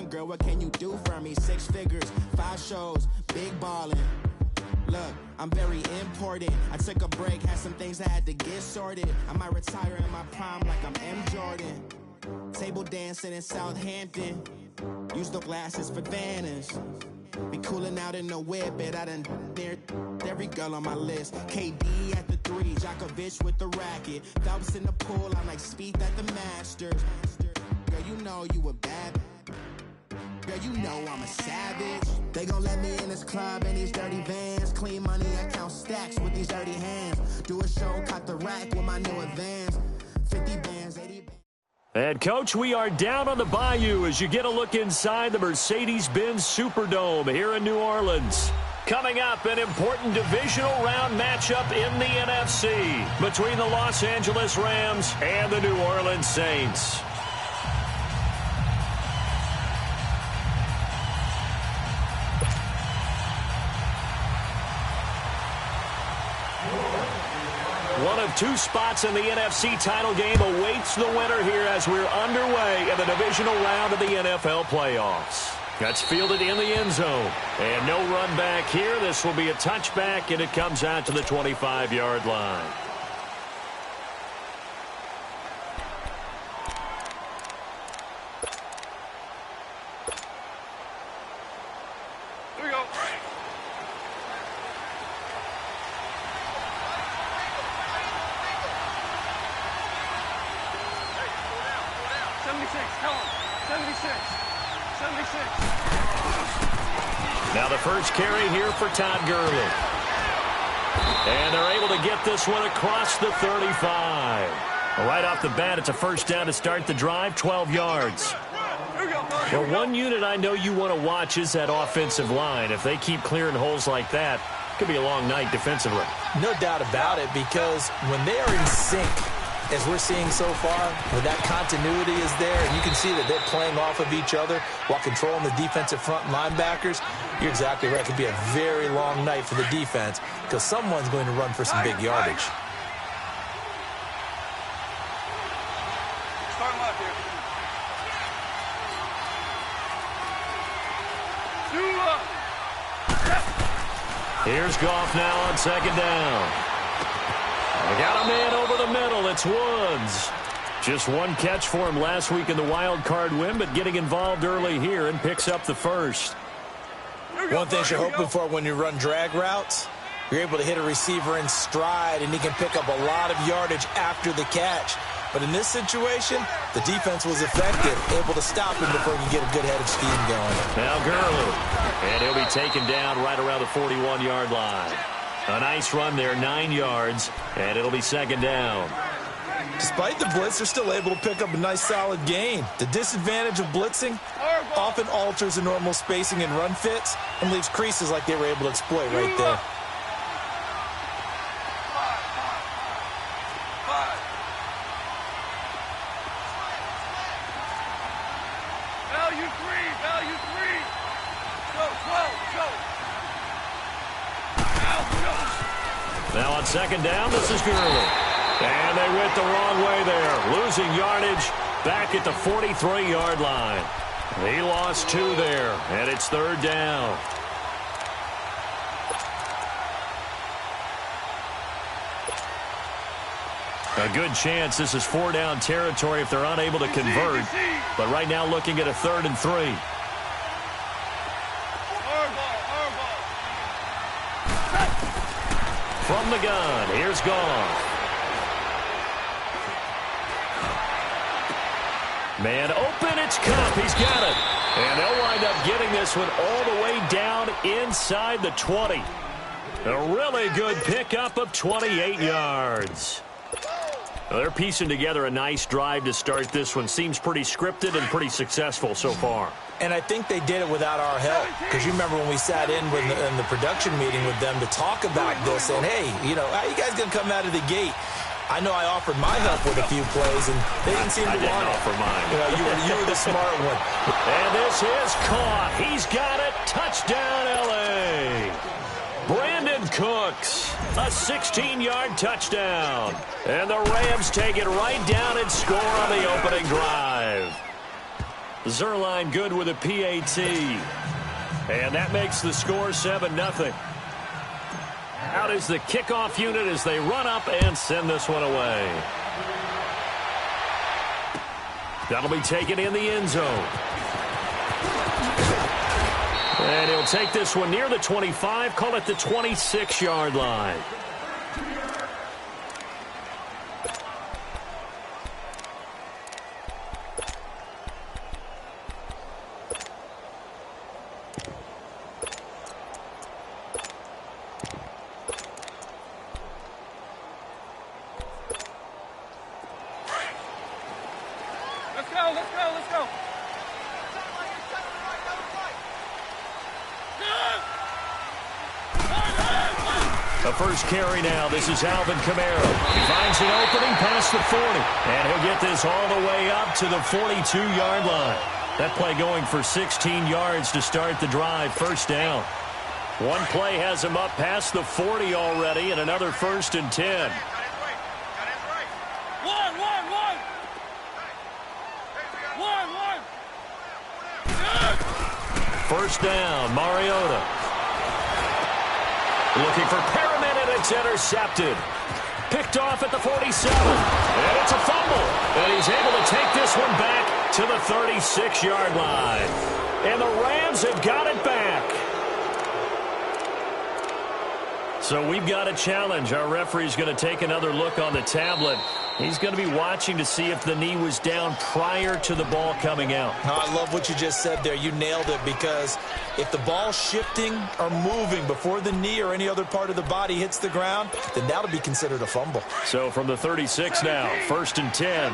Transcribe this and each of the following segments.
Girl, what can you do for me? 6 figures, 5 shows, big ballin'. Look, I'm very important. I took a break, had some things I had to get sorted. I might retire in my prime like I'm M. Jordan. Table dancing in Southampton. Use the glasses for Vanish. Be cooling out in the whip, but I done near every girl on my list. KD at the 3, Djokovic with the racket. Phelps in the pool, I'm like Speed at the Masters. Girl, you know you a bad. Girl, you know I'm a savage. They gon' let me in this club in these dirty vans. Clean money, I count stacks with these dirty hands. Do a show, caught the rack with my new advance. 50 bands, 80 bands. And, Coach, we are down on the bayou as you get a look inside the Mercedes-Benz Superdome here in New Orleans. Coming up, an important divisional round matchup in the NFC between the Los Angeles Rams and the New Orleans Saints. One of 2 spots in the NFC title game awaits the winner here as we're underway in the divisional round of the NFL playoffs. That's fielded in the end zone. And no run back here. This will be a touchback, and it comes out to the 25-yard line. Here we go. Now the first carry here for Todd Gurley. And they're able to get this one across the 35. Right off the bat, it's a first down to start the drive, 12 yards. Well, one unit I know you want to watch is that offensive line. If they keep clearing holes like that, it could be a long night defensively. No doubt about it, because when they are in sync, as we're seeing so far, when that continuity is there, and you can see that they're playing off of each other while controlling the defensive front linebackers, you're exactly right. It could be a very long night for the defense because someone's going to run for some big yardage. Start them up here. Here's Goff now on second down. They got a man over the middle. It's Woods. Just one catch for him last week in the wild card win, but getting involved early here and picks up the first. One thing you're hoping for when you run drag routes, you're able to hit a receiver in stride, and he can pick up a lot of yardage after the catch. But in this situation, the defense was effective, able to stop him before he could get a good head of steam going. Now Gurley. And he'll be taken down right around the 41-yard line. A nice run there, 9 yards, and it'll be second down. Despite the blitz, they're still able to pick up a nice solid gain. The disadvantage of blitzing often alters the normal spacing and run fits and leaves creases like they were able to exploit right there. Value three. Go, 12, go. Now on second down, this is Gurley. And they went the wrong way there, losing yardage back at the 43-yard line. He lost 2 there, and it's third down. A good chance this is 4-down territory if they're unable to convert. But right now looking at a 3rd and 3. From the gun, here's Goff. Man open, it's Cup. He's got it. And they'll wind up getting this one all the way down inside the 20. A really good pickup of 28 yards. They're piecing together a nice drive to start this one. Seems pretty scripted and pretty successful so far. And I think they did it without our help. Because you remember when we sat in the production meeting with them to talk about this, and hey, you know, how you guys going to come out of the gate? I know I offered my help with a few plays, and they didn't seem to want it. I didn't offer mine. You know, you were the smart one. And this is caught. He's got it. Touchdown, L.A. Brandon Cooks, a 16-yard touchdown. And the Rams take it right down and score on the opening drive. Zerline good with a PAT. And that makes the score 7-0. Out is the kickoff unit as they run up and send this one away. That'll be taken in the end zone. And he'll take this one near the 25, call it the 26-yard line. Let's go. The first carry now. This is Alvin Kamara. He finds an opening past the 40. And he'll get this all the way up to the 42-yard line. That play going for 16 yards to start the drive. First down. One play has him up past the 40 already, and another 1st and 10. First down, Mariota. Looking for Perriman, and it's intercepted. Picked off at the 47. And it's a fumble. And he's able to take this one back to the 36-yard line. And the Rams have got it back. So we've got a challenge. Our referee's going to take another look on the tablet. He's going to be watching to see if the knee was down prior to the ball coming out. Oh, I love what you just said there. You nailed it, because if the ball's shifting or moving before the knee or any other part of the body hits the ground, then that'll be considered a fumble. So from the 36 now, 1st and 10.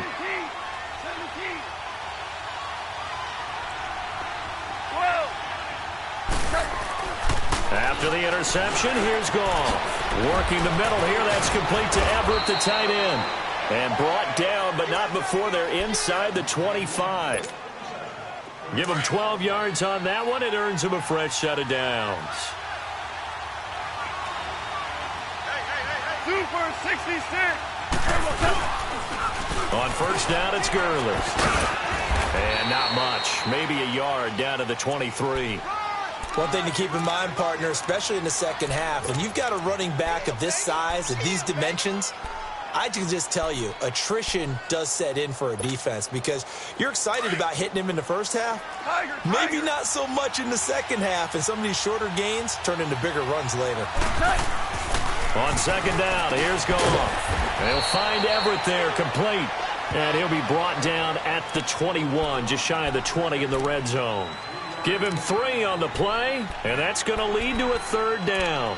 After the interception, here's Goff. Working the middle here, that's complete to Everett, the tight end. And brought down, but not before they're inside the 25. Give him 12 yards on that one. It earns him a fresh set of downs. Super 66. On first down, it's Gurley. And not much. Maybe a yard down to the 23. One thing to keep in mind, partner, especially in the second half, when you've got a running back of this size, of these dimensions, I can just tell you, attrition does set in for a defense, because you're excited about hitting him in the first half. Maybe not so much in the second half, and some of these shorter gains turn into bigger runs later. On second down, here's Goff. They'll find Everett there, complete. And he'll be brought down at the 21, just shy of the 20 in the red zone. Give him 3 on the play, and that's going to lead to a 3rd down.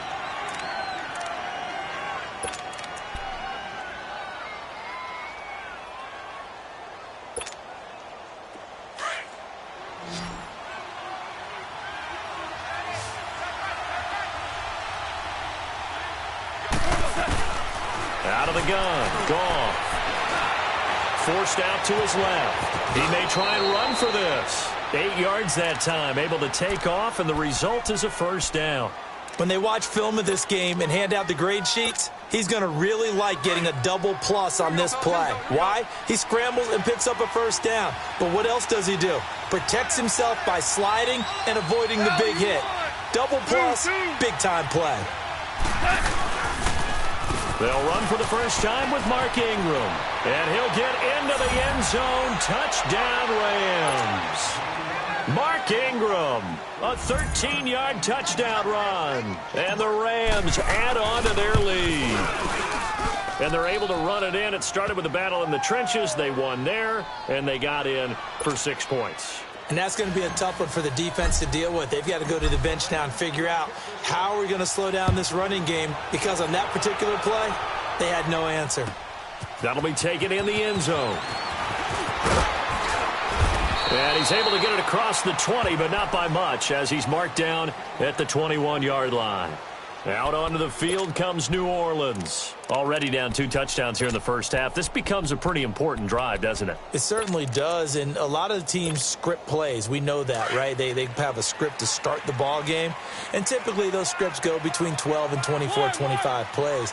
Out of the gun, Goff. Forced out to his left. He may try and run for this. 8 yards that time, able to take off, and the result is a 1st down. When they watch film of this game and hand out the grade sheets, he's going to really like getting a double plus on this play. Why? He scrambles and picks up a 1st down. But what else does he do? Protects himself by sliding and avoiding the big hit. Double plus, big-time play. They'll run for the first time with Mark Ingram. And he'll get into the end zone. Touchdown, Rams. Mark Ingram, a 13-yard touchdown run. And the Rams add on to their lead. And they're able to run it in. It started with a battle in the trenches. They won there, and they got in for 6 points. And that's going to be a tough one for the defense to deal with. They've got to go to the bench now and figure out how are we going to slow down this running game, because on that particular play, they had no answer. That'll be taken in the end zone. And he's able to get it across the 20, but not by much, as he's marked down at the 21-yard line. Out onto the field comes New Orleans. Already down 2 touchdowns here in the first half. This becomes a pretty important drive, doesn't it? It certainly does, and a lot of the teams script plays. We know that, right? They have a script to start the ball game, and typically those scripts go between 12 and 24, 25 plays.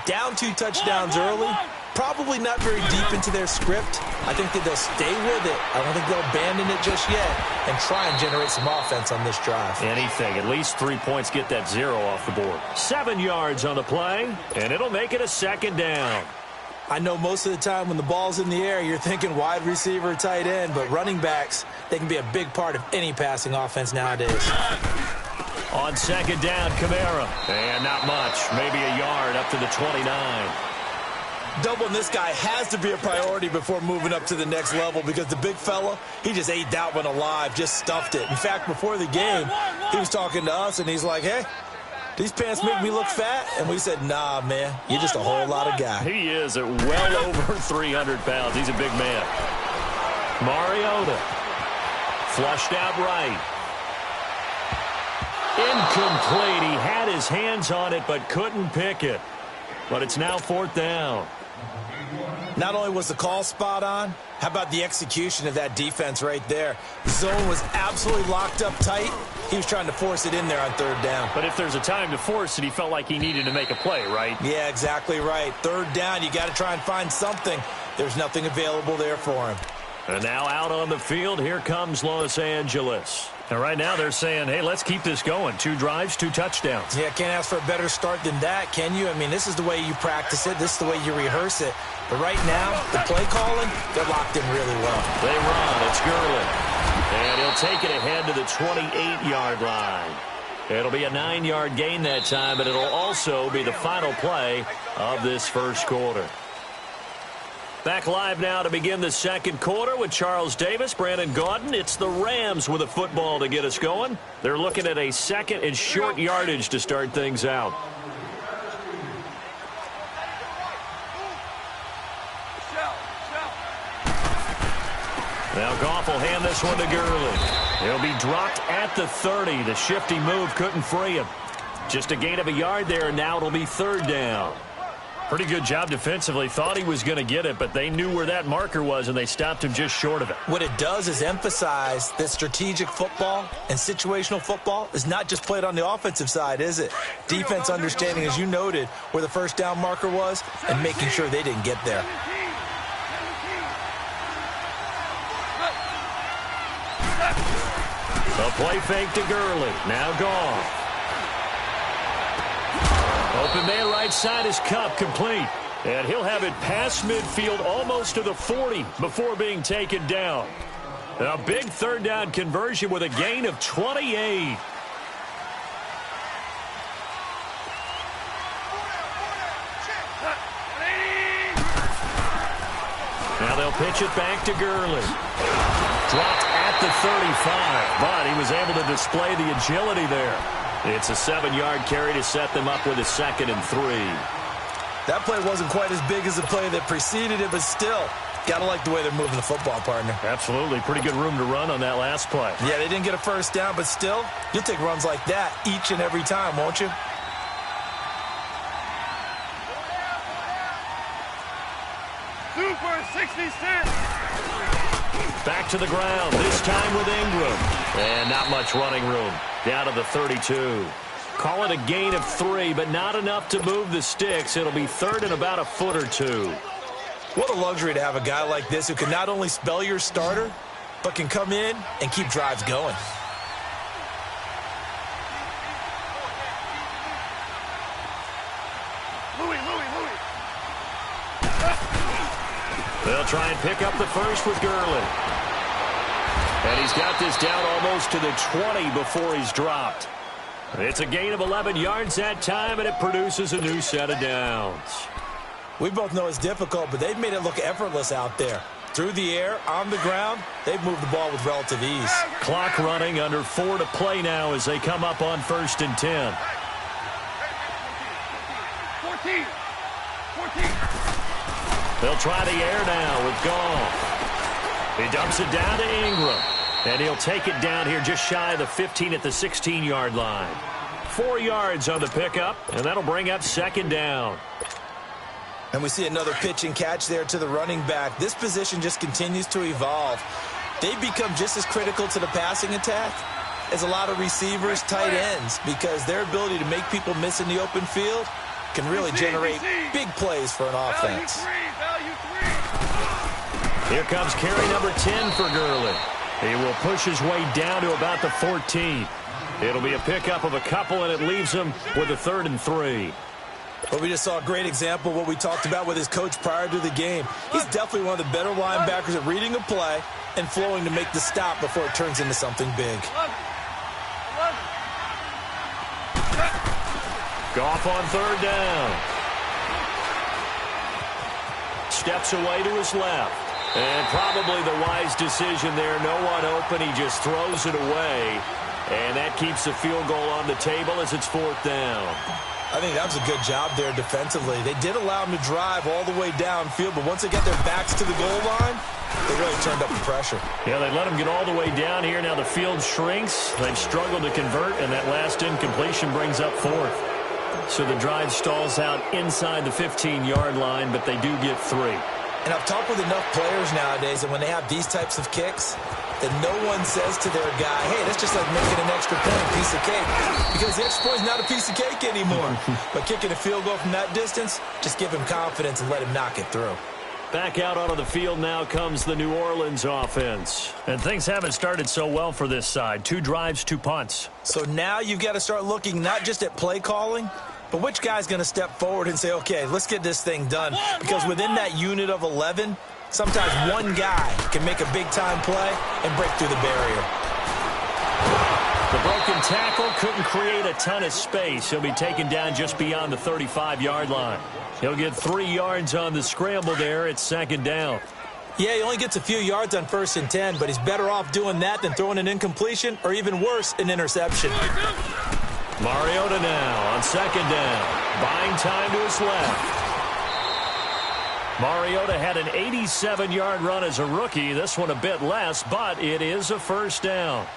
Down 2 touchdowns early, Probably not very deep into their script. I think that they'll stay with it. I don't think they'll abandon it just yet and try and generate some offense on this drive. Anything. At least 3 points, get that 0 off the board. 7 yards on the play, and it'll make it a second down. I know most of the time when the ball's in the air, you're thinking wide receiver, tight end, but running backs, they can be a big part of any passing offense nowadays. On second down, Kamara. And not much. Maybe a yard up to the 29. Doubling this guy has to be a priority before moving up to the next level because the big fella, he just ate that one alive, just stuffed it. In fact, before the game, he was talking to us, and he's like, hey, these pants make me look fat? And we said, nah, man, you're just a whole lot of guy. He is at well over 300 pounds. He's a big man. Mariota. Flushed out right. Incomplete. He had his hands on it but couldn't pick it. But it's now 4th down. Not only was the call spot on, how about the execution of that defense right there? The zone was absolutely locked up tight. He was trying to force it in there on 3rd down. But if there's a time to force it, he felt like he needed to make a play, right? Yeah, exactly right. 3rd down, you got to try and find something. There's nothing available there for him. And now out on the field, here comes Los Angeles. And right now they're saying, hey, let's keep this going. 2 drives, 2 touchdowns. Yeah, can't ask for a better start than that, can you? I mean, this is the way you practice it. This is the way you rehearse it. But right now, the play calling, they're locked in really well. They run. It's Gurley. And he'll take it ahead to the 28-yard line. It'll be a 9-yard gain that time, but it'll also be the final play of this first quarter. Back live now to begin the second quarter with Charles Davis, Brandon Gaudin. It's the Rams with a football to get us going. They're looking at a 2nd and short yardage to start things out. Now Goff will hand this one to Gurley. He'll be dropped at the 30. The shifty move couldn't free him. Just a gain of a yard there, and now it'll be 3rd down. Pretty good job defensively. Thought he was going to get it, but they knew where that marker was, and they stopped him just short of it. What it does is emphasize that strategic football and situational football is not just played on the offensive side, is it? Defense understanding, as you noted, where the 1st down marker was and making sure they didn't get there. The play fake to Gurley. Now Goff. Open man right side is Kupp, complete. And he'll have it past midfield almost to the 40 before being taken down. A big 3rd down conversion with a gain of 28. Now they'll pitch it back to Gurley. Dropped at the 35, but he was able to display the agility there. It's a 7-yard carry to set them up with a 2nd and 3. That play wasn't quite as big as the play that preceded it, but still, gotta like the way they're moving the football, partner. Absolutely. Pretty good room to run on that last play. Yeah, they didn't get a 1st down, but still, you'll take runs like that each and every time, won't you? Super 66. Back to the ground, this time with Ingram. And not much running room. Down to the 32. Call it a gain of 3, but not enough to move the sticks. It'll be 3rd and about a foot or 2. What a luxury to have a guy like this who can not only spell your starter, but can come in and keep drives going. They'll try and pick up the first with Gurley. And he's got this down almost to the 20 before he's dropped. It's a gain of 11 yards that time, and it produces a new set of downs. We both know it's difficult, but they've made it look effortless out there. Through the air, on the ground, they've moved the ball with relative ease. Clock running, under 4 to play now as they come up on 1st and 10. 14. They'll try the air now with Goff. He dumps it down to Ingram. And he'll take it down here just shy of the 15 at the 16-yard line. 4 yards on the pickup, and that'll bring up 2nd down. And we see another pitch and catch there to the running back. This position just continues to evolve. They've become just as critical to the passing attack as a lot of receivers, tight ends, because their ability to make people miss in the open field can really generate big plays for an offense. Here comes carry number 10 for Gurley. He will push his way down to about the 14. It'll be a pickup of a couple, and it leaves him with a 3rd and 3. But we just saw a great example of what we talked about with his coach prior to the game. He's definitely one of the better linebackers at reading a play and flowing to make the stop before it turns into something big. Goff on 3rd down. Steps away to his left. And probably the wise decision there. No one open. He just throws it away. And that keeps the field goal on the table as it's 4th down. I think that was a good job there defensively. They did allow him to drive all the way downfield, but once they get their backs to the goal line, they really turned up the pressure. Yeah, they let him get all the way down here. Now the field shrinks. They've struggled to convert, and that last incompletion brings up 4th. So the drive stalls out inside the 15-yard line, but they do get 3. And I've talked with enough players nowadays that when they have these types of kicks, that no one says to their guy, hey, that's just like making an extra point, piece of cake. Because the extra point is not a piece of cake anymore. But kicking a field goal from that distance, just give him confidence and let him knock it through. Back out onto the field now comes the New Orleans offense. And things haven't started so well for this side. 2 drives, 2 punts. So now you've got to start looking not just at play calling, but which guy's going to step forward and say, okay, let's get this thing done. Because within that unit of 11, sometimes one guy can make a big-time play and break through the barrier. The broken tackle couldn't create a ton of space. He'll be taken down just beyond the 35-yard line. He'll get 3 yards on the scramble there. It's 2nd down. Yeah, he only gets a few yards on 1st and 10, but he's better off doing that than throwing an incompletion or even worse, an interception. Mariota now on 2nd down. Buying time to his left. Mariota had an 87-yard run as a rookie. This one a bit less, but it is a 1st down.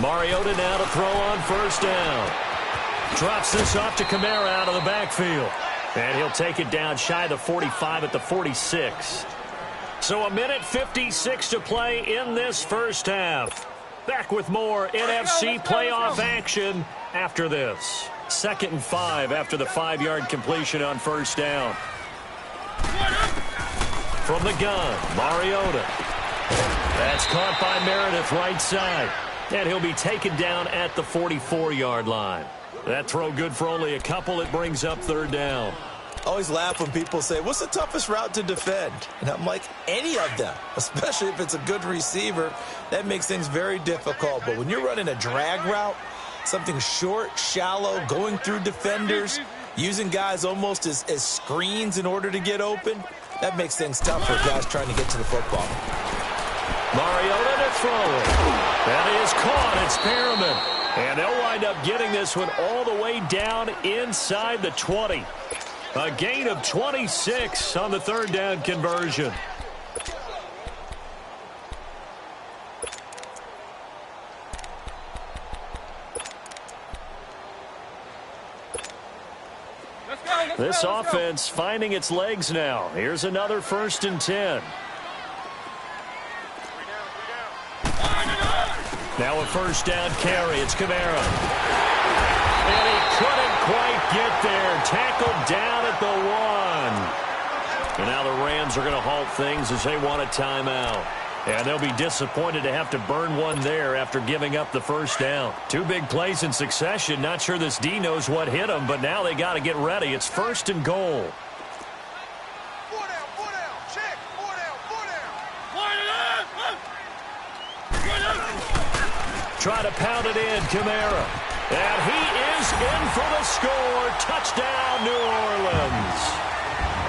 Mariota now to throw on 1st down. Drops this off to Kamara out of the backfield. And he'll take it down shy of the 45 at the 46. So a minute 56 to play in this 1st half. Back with more NFC playoff action after this. 2nd and 5 after the 5-yard completion on 1st down. From the gun, Mariota. That's caught by Meredith right side. And he'll be taken down at the 44-yard line. That throw good for only a couple. It brings up 3rd down. Always laugh when people say, what's the toughest route to defend? And I'm like, any of them, especially if it's a good receiver. That makes things very difficult. But when you're running a drag route, something short, shallow, going through defenders, using guys almost as screens in order to get open, that makes things tough for guys trying to get to the football. Mariota to throw it. That is caught. It's Perriman. And they'll wind up getting this one all the way down inside the 20. A gain of 26 on the 3rd down conversion. This offense finding its legs now. Here's another 1st and 10. Now a 1st down carry. It's Kamara. And he couldn't quite get there. Tackled down at the 1. And now the Rams are going to halt things as they want a timeout. And they'll be disappointed to have to burn one there after giving up the 1st down. 2 big plays in succession. Not sure this D knows what hit him, but now they got to get ready. It's 1st and goal. Try to pound it in, Kamara. And he is in for the score. Touchdown, New Orleans.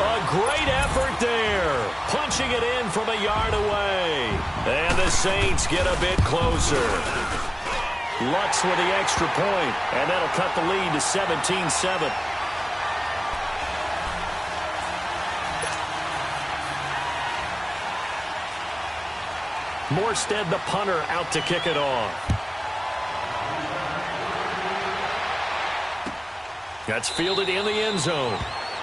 A great effort there. Punching it in from a yard away. And the Saints get a bit closer. Lutz with the extra point. And that'll cut the lead to 17-7. Morstead, the punter, out to kick it off. That's fielded in the end zone.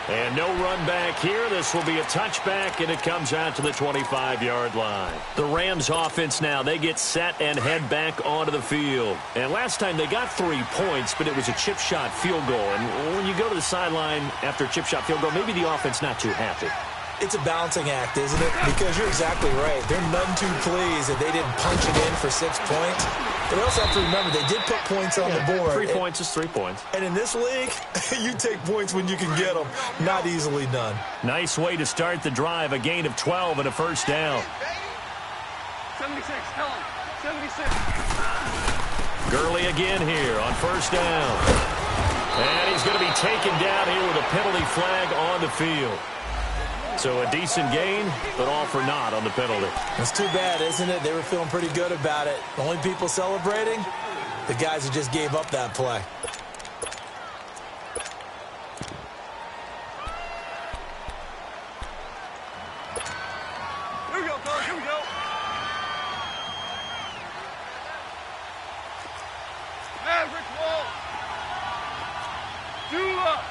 And no run back here. This will be a touchback, and it comes out to the 25-yard line. The Rams offense now, they get set and head back onto the field. And last time they got 3 points, but it was a chip shot field goal. And when you go to the sideline after a chip shot field goal, maybe the offense not too happy. It's a balancing act, isn't it? Because you're exactly right. They're none too pleased that they didn't punch it in for 6 points. But also have to remember, they did put points on the board. 3 points is 3 points. And in this league, you take points when you can get them. Not easily done. Nice way to start the drive. A gain of 12 and a first down. 76, tell him. 76. Gurley again here on first down. And he's going to be taken down here with a penalty flag on the field. So a decent gain, but all for naught on the penalty. It's too bad, isn't it? They were feeling pretty good about it. The only people celebrating, the guys who just gave up that play. Here we go, fellas. Here we go. Maverick wall. Dula.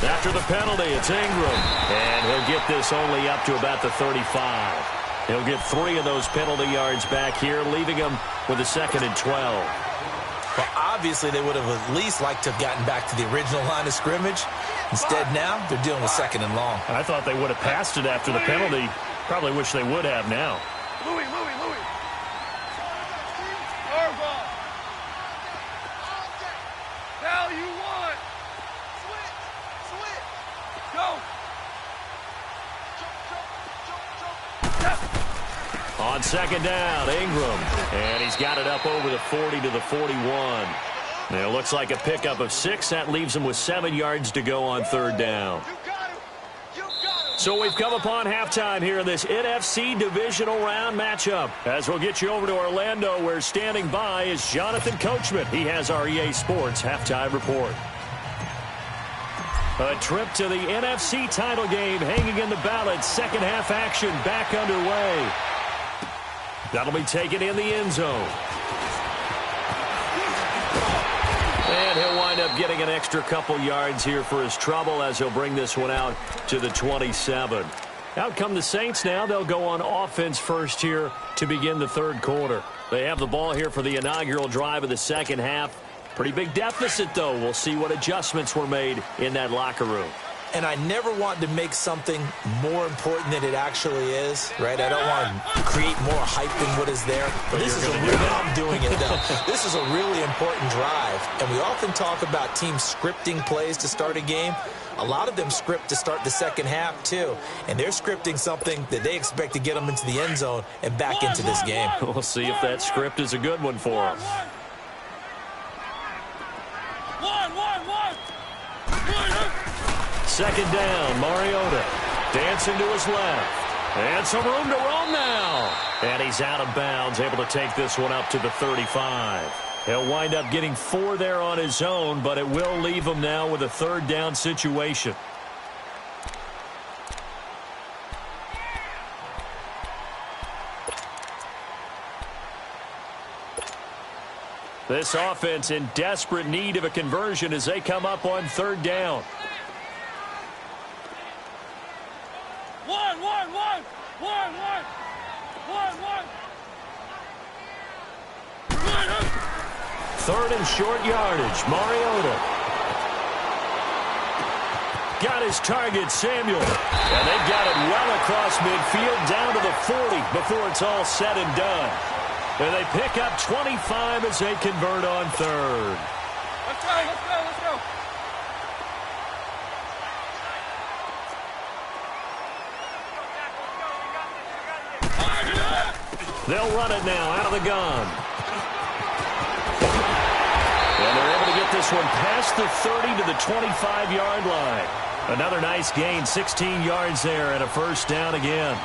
After the penalty, it's Ingram. And he'll get this only up to about the 35. He'll get 3 of those penalty yards back here, leaving him with a 2nd and 12. Well, obviously, they would have at least liked to have gotten back to the original line of scrimmage. Instead, now, they're dealing with 2nd and long. I thought they would have passed it after the penalty. Probably wish they would have now. Louis. Harbaugh. Now you want. Switch. Go. On 2nd down, Ingram. And he's got it up over the 40 to the 41. And it looks like a pickup of 6. That leaves him with 7 yards to go on 3rd down. So we've come upon halftime here in this NFC divisional round matchup. As we'll get you over to Orlando, where standing by is Jonathan Coachman. He has our EA Sports halftime report. A trip to the NFC title game hanging in the balance. Second half action back underway. That'll be taken in the end zone. And he'll wind up getting an extra couple yards here for his trouble as he'll bring this one out to the 27. Out come the Saints now. They'll go on offense first here to begin the 3rd quarter. They have the ball here for the inaugural drive of the second half. Pretty big deficit, though. We'll see what adjustments were made in that locker room. And I never want to make something more important than it actually is, right? I don't want to create more hype than what is there. But this is a really, I'm doing it, though. This is a really important drive. And we often talk about teams scripting plays to start a game. A lot of them script to start the second half, too. And they're scripting something that they expect to get them into the end zone and back into this game. We'll see if that script is a good one for them. Second down, Mariota dancing to his left. And some room to roam now. And he's out of bounds, able to take this one up to the 35. He'll wind up getting 4 there on his own, but it will leave him now with a 3rd down situation. This offense in desperate need of a conversion as they come up on 3rd down. Third and short yardage. Mariota. Got his target, Samuel. And they've got it well across midfield down to the 40 before it's all said and done. And they pick up 25 as they convert on 3rd. Let's go. They'll run it now out of the gun. And they're able to get this one past the 30 to the 25-yard line. Another nice gain, 16 yards there and a first down again.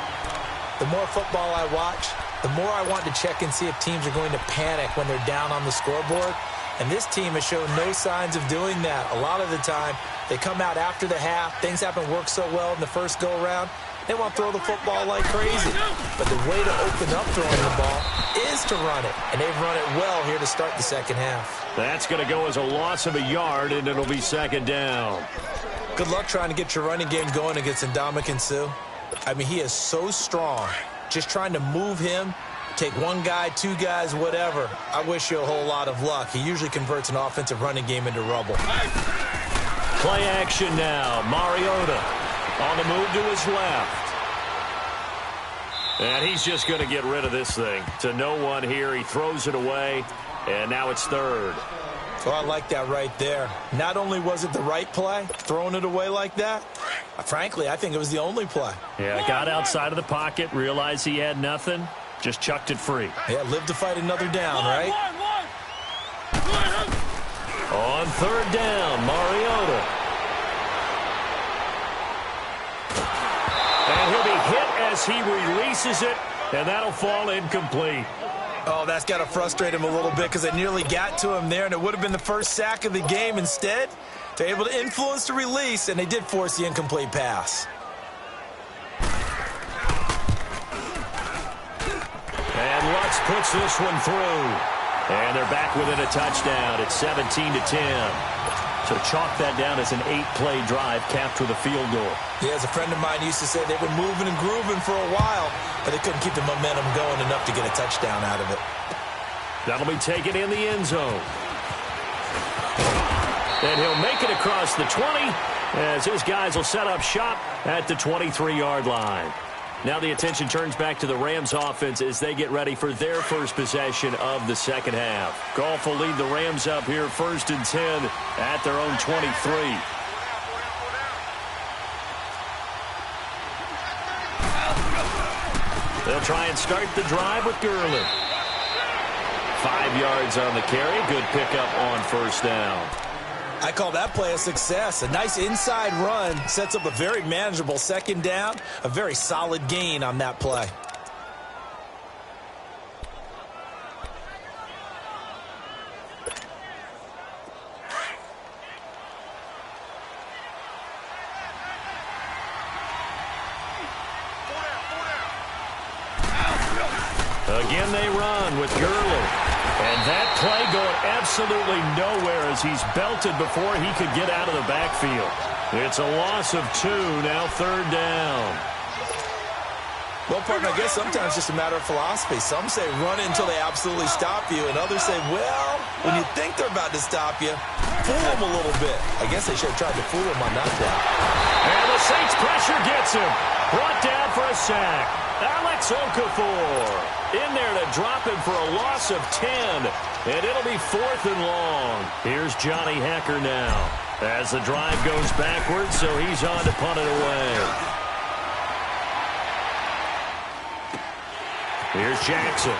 The more football I watch, the more I want to check and see if teams are going to panic when they're down on the scoreboard. And this team has shown no signs of doing that. A lot of the time, they come out after the half. Things haven't worked so well in the first go-around. They want to throw the football like crazy. But the way to open up throwing the ball is to run it. And they've run it well here to start the second half. That's going to go as a loss of a yard, and it'll be second down. Good luck trying to get your running game going against Ndamukong Suh. I mean, he is so strong. Just trying to move him, take one guy, two guys, whatever. I wish you a whole lot of luck. He usually converts an offensive running game into rubble. Play action now. Mariota on the move to his left. And he's just going to get rid of this thing. To no one here. He throws it away, and now it's third. Oh, I like that right there. Not only was it the right play, throwing it away like that, frankly, I think it was the only play. Yeah, got outside of the pocket, realized he had nothing, just chucked it free. Yeah, live to fight another down, right? On third down, Mariota. And he'll be hit as he releases it, and that'll fall incomplete. Oh, that's got to frustrate him a little bit because they nearly got to him there, and it would have been the first sack of the game. Instead, they're able to influence the release, and they did force the incomplete pass. And Lutz puts this one through. And they're back within a touchdown. It's 17-10. So chalk that down as an 8-play drive capped with a field goal. Yeah, as a friend of mine used to say, they were moving and grooving for a while, but they couldn't keep the momentum going enough to get a touchdown out of it. That'll be taken in the end zone. And he'll make it across the 20 as his guys will set up shop at the 23-yard line. Now the attention turns back to the Rams offense as they get ready for their first possession of the second half. Goff will lead the Rams up here 1st and 10 at their own 23. They'll try and start the drive with Gurley. 5 yards on the carry. Good pickup on first down. I call that play a success. A nice inside run sets up a very manageable second down. A very solid gain on that play. Again they run with Gurley. And that play going absolutely nowhere as he's belted before he could get out of the backfield. It's a loss of 2, now third down. Well, partner, I guess sometimes it's just a matter of philosophy. Some say run it until they absolutely stop you, and others say, well, when you think they're about to stop you, fool them a little bit. I guess they should have tried to fool them on that play. And the Saints pressure gets him. Brought down for a sack. Alex Okafor in there to drop him for a loss of 10. And it'll be 4th and long. Here's Johnny Hacker now as the drive goes backwards, so he's on to punt it away. Here's Jackson.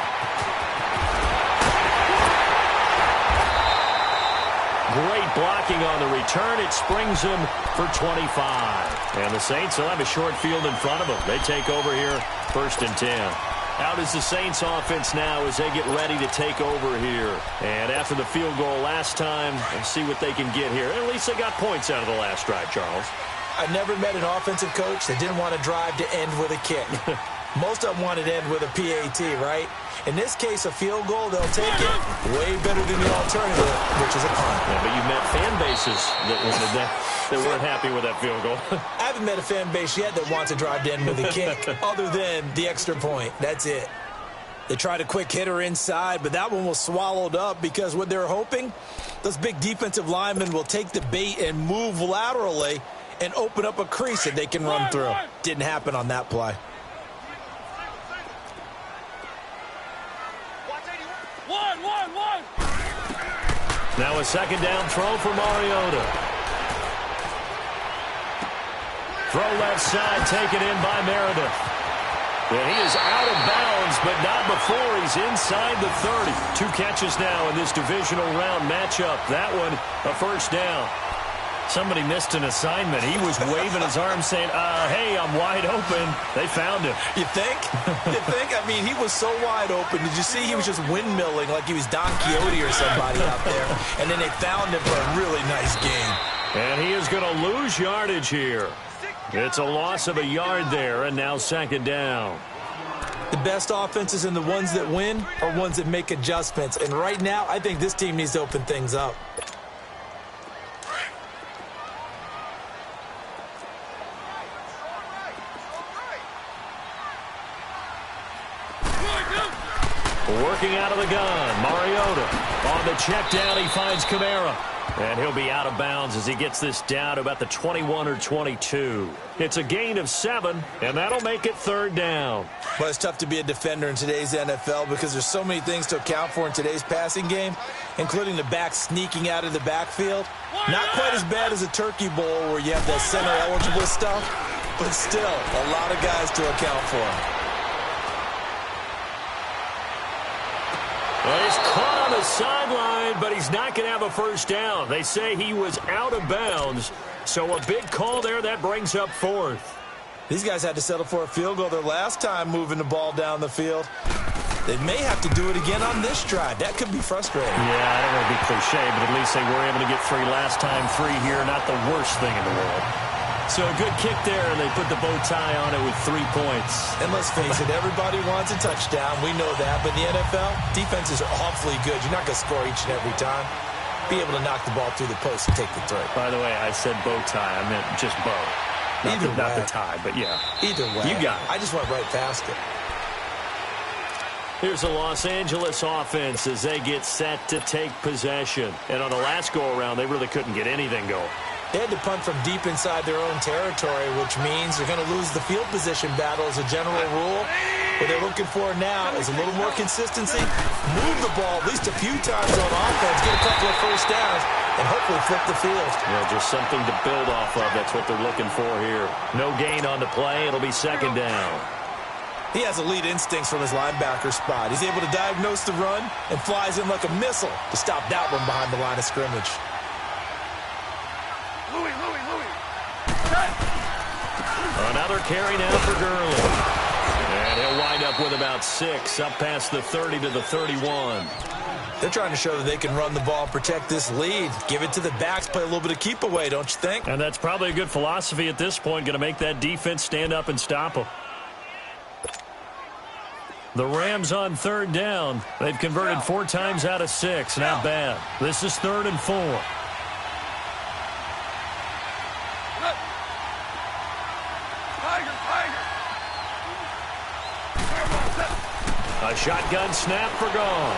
Great blocking on the return. It springs him for 25. And the Saints will have a short field in front of them. They take over here 1st and 10. Out is the Saints offense now as they get ready to take over here. And after the field goal last time, let's see what they can get here. At least they got points out of the last drive, Charles. I never met an offensive coach that didn't want to drive to end with a kick. Most of them wanted to end with a PAT, right? In this case, a field goal, they'll take it way better than the alternative, which is a punt. Yeah, but you met fan bases that wanted that, that weren't happy with that field goal. I haven't met a fan base yet that wants to drive to end with a kick, other than the extra point. That's it. They tried a quick hitter inside, but that one was swallowed up because what they're hoping, those big defensive linemen will take the bait and move laterally and open up a crease that they can run through. Didn't happen on that play. Now a second down throw for Mariota. Throw left side taken in by Meredith. And he is out of bounds, but not before he's inside the 30. 2 catches now in this divisional round matchup. That one, a first down. Somebody missed an assignment. He was waving his arm saying, hey, I'm wide open. They found him. You think? You think? I mean, he was so wide open. Did you see he was just windmilling like he was Don Quixote or somebody out there? And then they found him for a really nice game. And he is going to lose yardage here. It's a loss of a yard there, and now second down. The best offenses and the ones that win are ones that make adjustments. And right now, I think this team needs to open things up. Working out of the gun, Mariota. On the check down, he finds Kamara. And he'll be out of bounds as he gets this down to about the 21 or 22. It's a gain of 7, and that'll make it third down. But it's tough to be a defender in today's NFL because there's so many things to account for in today's passing game, including the back sneaking out of the backfield. Not quite as bad as a turkey bowl where you have that center-eligible stuff, but still a lot of guys to account for. Well, he's caught on the sideline, but he's not going to have a first down. They say he was out of bounds, so a big call there. That brings up fourth. These guys had to settle for a field goal their last time moving the ball down the field. They may have to do it again on this drive. That could be frustrating. Yeah, I don't want to be cliche, but at least they were able to get 3 last time. 3 here, not the worst thing in the world. So a good kick there, and they put the bow tie on it with 3 points. And let's face it, everybody wants a touchdown. We know that. But in the NFL, defenses are awfully good. You're not going to score each and every time. Be able to knock the ball through the post and take the throw. By the way, I said bow tie. I meant just bow. Not the tie, but yeah. Either way. You got it. I just went right past it. Here's the Los Angeles offense as they get set to take possession. And on the last go-around, they really couldn't get anything going. They had to punt from deep inside their own territory, which means they're going to lose the field position battle as a general rule. What they're looking for now is a little more consistency, move the ball at least a few times on offense, get a couple of first downs, and hopefully flip the field. Yeah, just something to build off of. That's what they're looking for here. No gain on the play. It'll be second down. He has elite instincts from his linebacker spot. He's able to diagnose the run and flies in like a missile to stop that one behind the line of scrimmage. Another carry now for Gurley. And he'll wind up with about 6, up past the 30 to the 31. They're trying to show that they can run the ball and protect this lead. Give it to the backs, play a little bit of keep away, don't you think? And that's probably a good philosophy at this point, going to make that defense stand up and stop them. The Rams on third down. They've converted 4 times out of 6. Not bad. This is 3rd and 4. A shotgun snap for Goff.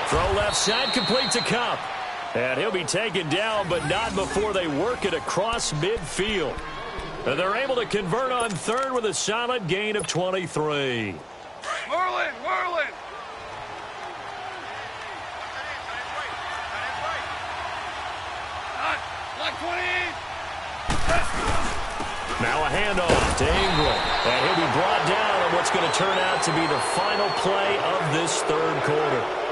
Throw left side, complete to Kupp. And he'll be taken down, but not before they work it across midfield. And they're able to convert on 3rd with a solid gain of 23. Merlin! Like 20! Now a handoff to Ingram. And he'll be brought down on what's going to turn out to be the final play of this 3rd quarter.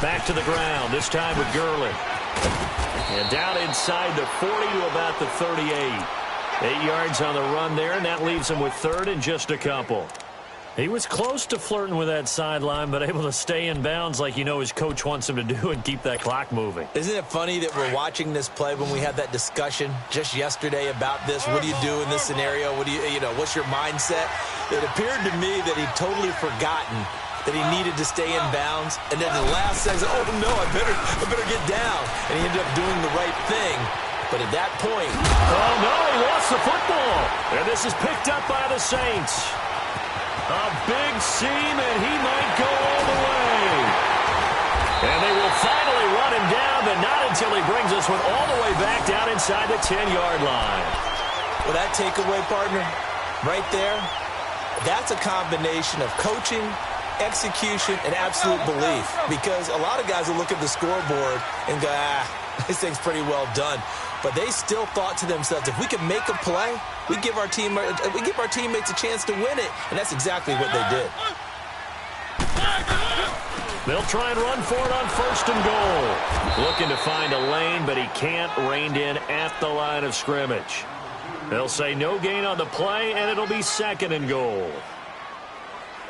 Back to the ground, this time with Gurley. And down inside the 40 to about the 38. 8 yards on the run there, and that leaves him with 3rd and just a couple. He was close to flirting with that sideline, but able to stay in bounds like you know his coach wants him to do and keep that clock moving. Isn't it funny that we're watching this play when we had that discussion just yesterday about this? What do you do in this scenario? What do you know, what's your mindset? It appeared to me that he'd totally forgotten that he needed to stay in bounds, and then the last second, oh no, I better get down, and he ended up doing the right thing. But at that point, oh no, he lost the football, and this is picked up by the Saints. A big seam, and he might go all the way. And they will finally run him down, but not until he brings us one all the way back down inside the 10-yard line. Well, that takeaway, partner, right there, that's a combination of coaching, execution, and absolute belief. Because a lot of guys will look at the scoreboard and go, this thing's pretty well done. but they still thought to themselves, if we can make a play, we give our teammates a chance to win it, and that's exactly what they did. They'll try and run for it on 1st and goal. Looking to find a lane, but he can't, reined in at the line of scrimmage. They'll say no gain on the play, and it'll be 2nd and goal.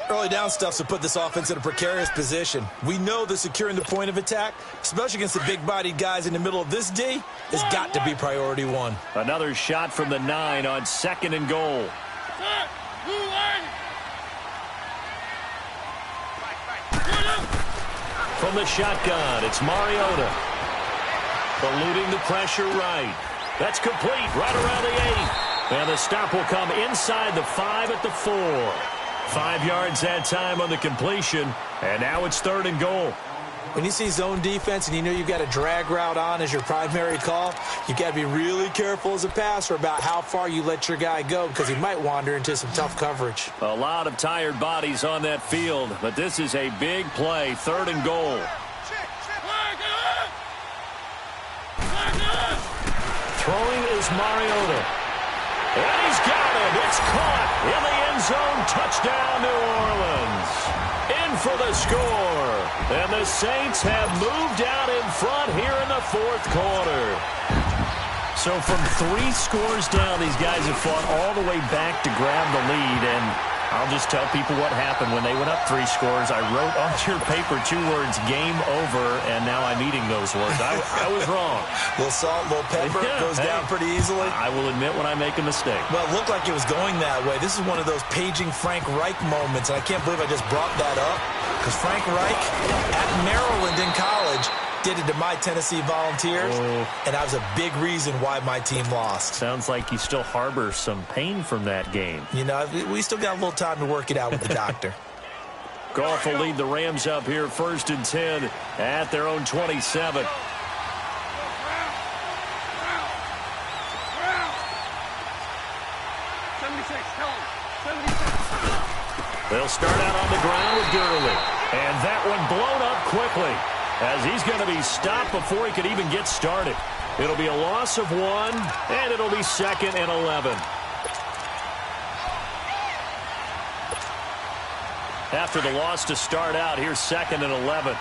Early down stuff to put this offense in a precarious position. We know that securing the point of attack, especially against the big-bodied guys in the middle of this D, has got to be priority 1. Another shot from the 9 on 2nd and goal. From the shotgun, it's Mariota. Eluding the pressure right. That's complete right around the 8. And the stop will come inside the 5 at the 4. 5 yards that time on the completion. And now it's 3rd and goal. When you see zone defense and you know you've got a drag route on as your primary call, you've got to be really careful as a passer about how far you let your guy go because he might wander into some tough coverage. A lot of tired bodies on that field, but this is a big play, 3rd and goal. Throwing is Mariota. And he's got it. It's caught in the end zone. Touchdown, New Orleans. In for the score. And the Saints have moved out in front here in the 4th quarter. So from 3 scores down, these guys have fought all the way back to grab the lead. And I'll just tell people what happened when they went up 3 scores. I wrote onto your paper 2 words, game over, and now I'm eating those words. I was wrong. A little salt, a little pepper, goes down pretty easily. I will admit when I make a mistake. Well, it looked like it was going that way. This is one of those paging Frank Reich moments, and I can't believe I just brought that up because Frank Reich at Maryland in college did it to my Tennessee Volunteers, and that was a big reason why my team lost. Sounds like you still harbor some pain from that game. You know, we still got a little time to work it out with the doctor. Goff will lead the Rams up here 1st and 10 at their own 27. They'll start out on the ground with Gurley. And that one blown up quickly as he's going to be stopped before he could even get started. It'll be a loss of 1, and it'll be 2nd and 11. After the loss to start out, here's 2nd and 11.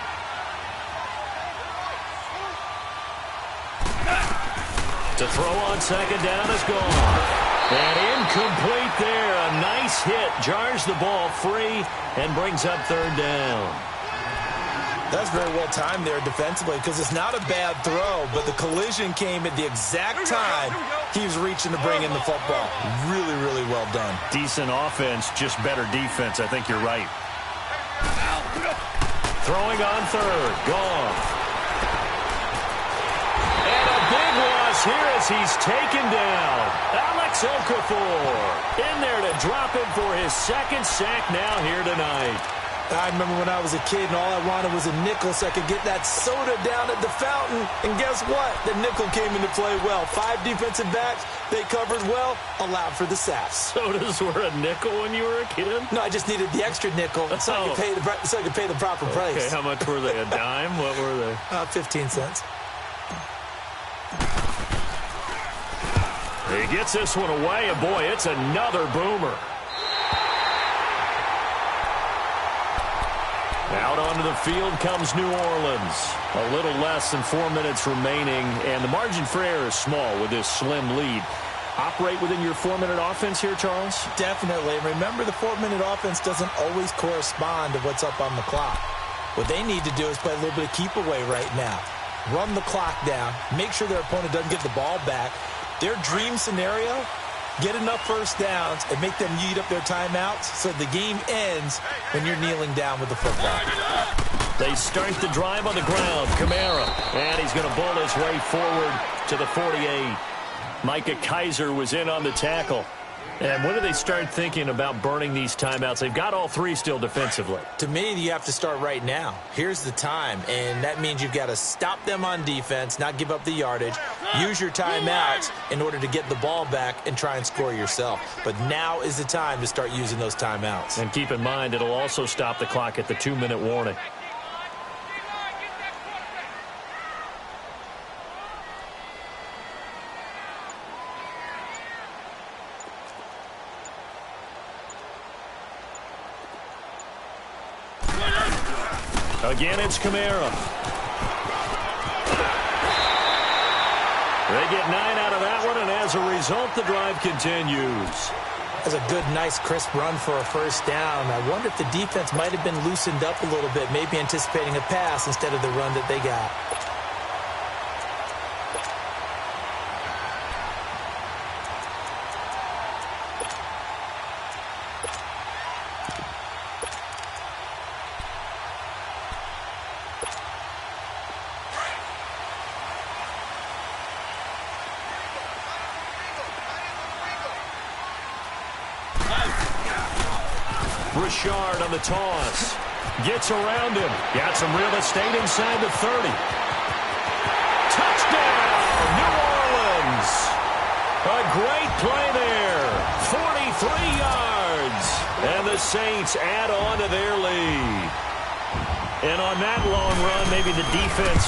To throw on 2nd down is gone. And incomplete there. A nice hit. Jars the ball free and brings up 3rd down. That's very well timed there defensively because it's not a bad throw, but the collision came at the exact time he was reaching to bring in the football. Really, really well done. Decent offense, just better defense. I think you're right. Throwing on 3rd. Gone. And a big loss here as he's taken down. Alex Okafor in there to drop him for his 2nd sack now here tonight. I remember when I was a kid and all I wanted was a nickel so I could get that soda down at the fountain. And guess what? The nickel came into play well. 5 defensive backs, they covered well, allowed for the sacks. Sodas were a nickel when you were a kid? No, I just needed the extra nickel so I could pay the proper price. Okay, how much were they? A dime? What were they? 15 cents. He gets this one away, and boy, it's another boomer. Out onto the field comes New Orleans. A little less than 4 minutes remaining, and the margin for error is small with this slim lead. Operate within your 4-minute offense here, Charles? Definitely. Remember, the 4-minute offense doesn't always correspond to what's up on the clock. What they need to do is play a little bit of keep away right now. Run the clock down. Make sure their opponent doesn't get the ball back. Their dream scenario, get enough first downs and make them eat up their timeouts so the game ends when you're kneeling down with the football. They start the drive on the ground. Kamara, and he's going to bowl his way forward to the 48. Micah Kaiser was in on the tackle. And when do they start thinking about burning these timeouts? They've got all 3 still defensively. To me, you have to start right now. Here's the time, and that means you've got to stop them on defense, not give up the yardage, use your timeouts in order to get the ball back and try and score yourself. But now is the time to start using those timeouts. And keep in mind, it'll also stop the clock at the 2-minute warning. Again, it's Kamara. They get 9 out of that one, and as a result, the drive continues. That's a good, nice, crisp run for a first down. I wonder if the defense might have been loosened up a little bit, maybe anticipating a pass instead of the run that they got. Richard on the toss. Gets around him. Got some real estate inside the 30. Touchdown, New Orleans. A great play there. 43 yards. And the Saints add on to their lead. And on that long run, maybe the defense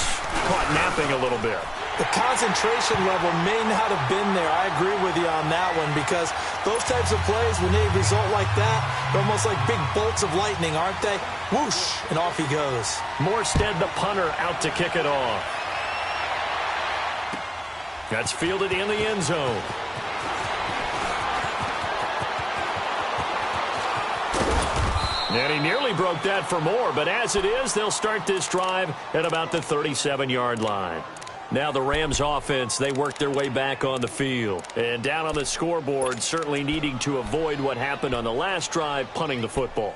caught napping a little bit. The concentration level may not have been there. I agree with you on that one because those types of plays, when they result like that, they're almost like big bolts of lightning, aren't they? Whoosh, and off he goes. Morstead, the punter, out to kick it off. That's fielded in the end zone. And he nearly broke that for more, but as it is, they'll start this drive at about the 37-yard line. Now the Rams offense, they work their way back on the field. And down on the scoreboard, certainly needing to avoid what happened on the last drive, punting the football.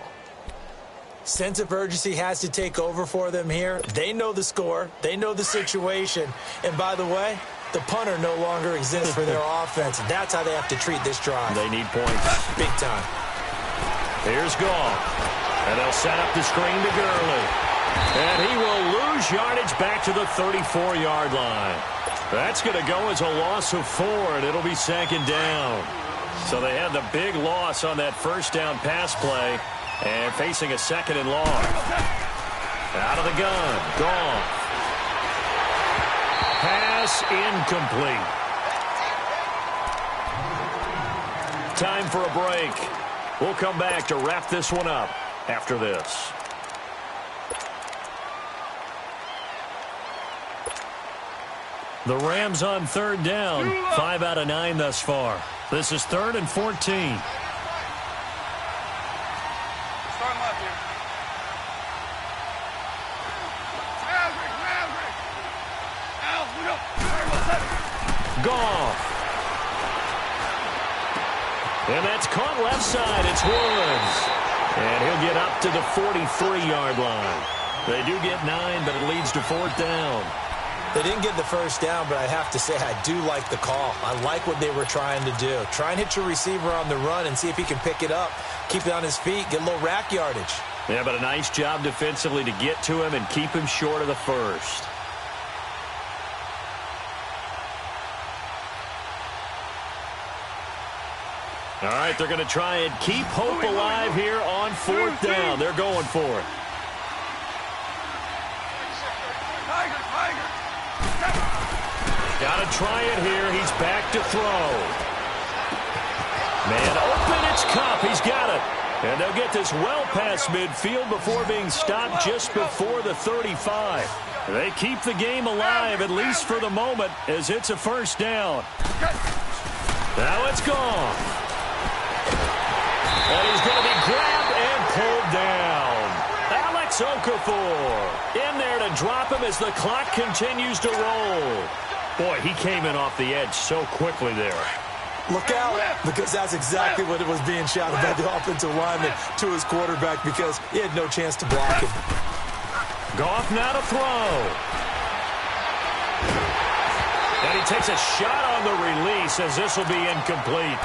Sense of urgency has to take over for them here. They know the score. They know the situation. And by the way, the punter no longer exists for their offense. That's how they have to treat this drive. They need points. Big time. Here's Goff. And they'll set up the screen to Gurley. And he will lose yardage back to the 34-yard line. That's going to go as a loss of 4, and it'll be second down. So they had the big loss on that first down pass play and facing a second and long. Out of the gun. Goff. Pass incomplete. Time for a break. We'll come back to wrap this one up after this. The Rams on third down, 5 out of 9 thus far. This is 3rd and 14. Start left here. Maverick. Al, we go. Goff. And that's caught left side. It's Woods. And he'll get up to the 43-yard line. They do get 9, but it leads to 4th down. They didn't get the first down, but I have to say I do like the call. I like what they were trying to do. Try and hit your receiver on the run and see if he can pick it up, keep it on his feet, get a little rack yardage. Yeah, but a nice job defensively to get to him and keep him short of the first. All right, they're going to try and keep hope alive here on 4th down. They're going for it. Got to try it here. He's back to throw. Man open, it's Kupp. He's got it. And they'll get this well past midfield before being stopped just before the 35. They keep the game alive, at least for the moment, as it's a first down. Now it's gone. And he's going to be grabbed and pulled down. Alex Okafor in there to drop him as the clock continues to roll. Boy, he came in off the edge so quickly there. Look out, because that's exactly what it was being shouted by the offensive lineman to his quarterback because he had no chance to block him. Goff now to throw. And he takes a shot on the release as this will be incomplete.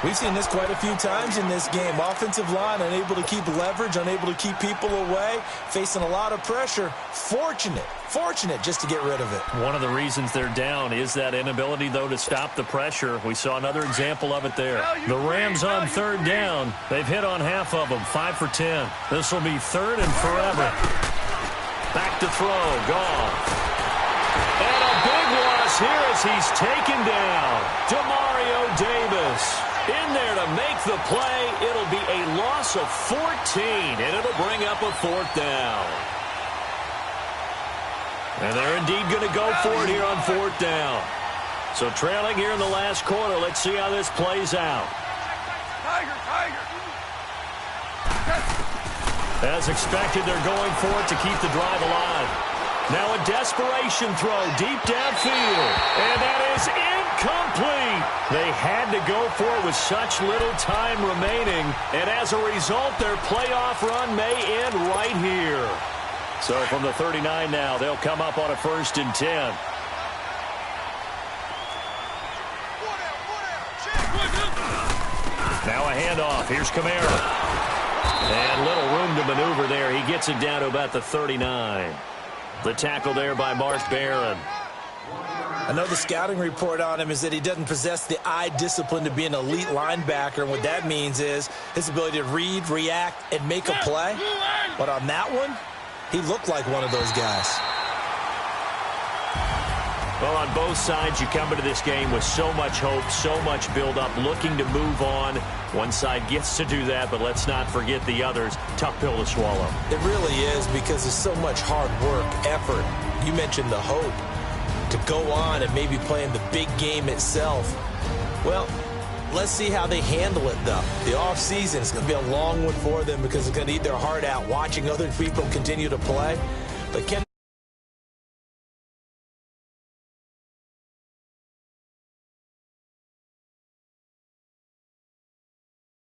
We've seen this quite a few times in this game. Offensive line unable to keep leverage, unable to keep people away, facing a lot of pressure. Fortunate just to get rid of it. One of the reasons they're down is that inability, though, to stop the pressure. We saw another example of it there. The Rams on third down. They've hit on half of them, 5 for 10. This will be 3rd and forever. Back to throw, Goff. And a big loss here as he's taken down. Demario Davis. In there to make the play. It'll be a loss of 14, and it'll bring up a 4th down. And they're indeed going to go for it here on 4th down. So trailing here in the last quarter. Let's see how this plays out. Tiger, Tiger. As expected, they're going for it to keep the drive alive. Now a desperation throw deep downfield. And that is incomplete. They had to go for it with such little time remaining. And as a result, their playoff run may end right here. So from the 39 now, they'll come up on a 1st and 10. Now a handoff. Here's Kamara. And little room to maneuver there. He gets it down to about the 39. The tackle there by Mark Barron. I know the scouting report on him is that he doesn't possess the eye discipline to be an elite linebacker. And what that means is his ability to read, react, and make a play. But on that one, he looked like one of those guys. Well, on both sides, you come into this game with so much hope, so much build-up, looking to move on. One side gets to do that, but let's not forget the others. Tough pill to swallow. It really is, because there's so much hard work, effort. You mentioned the hope to go on and maybe play in the big game itself. Well, let's see how they handle it, though. The offseason is going to be a long one for them because it's going to eat their heart out watching other people continue to play. But can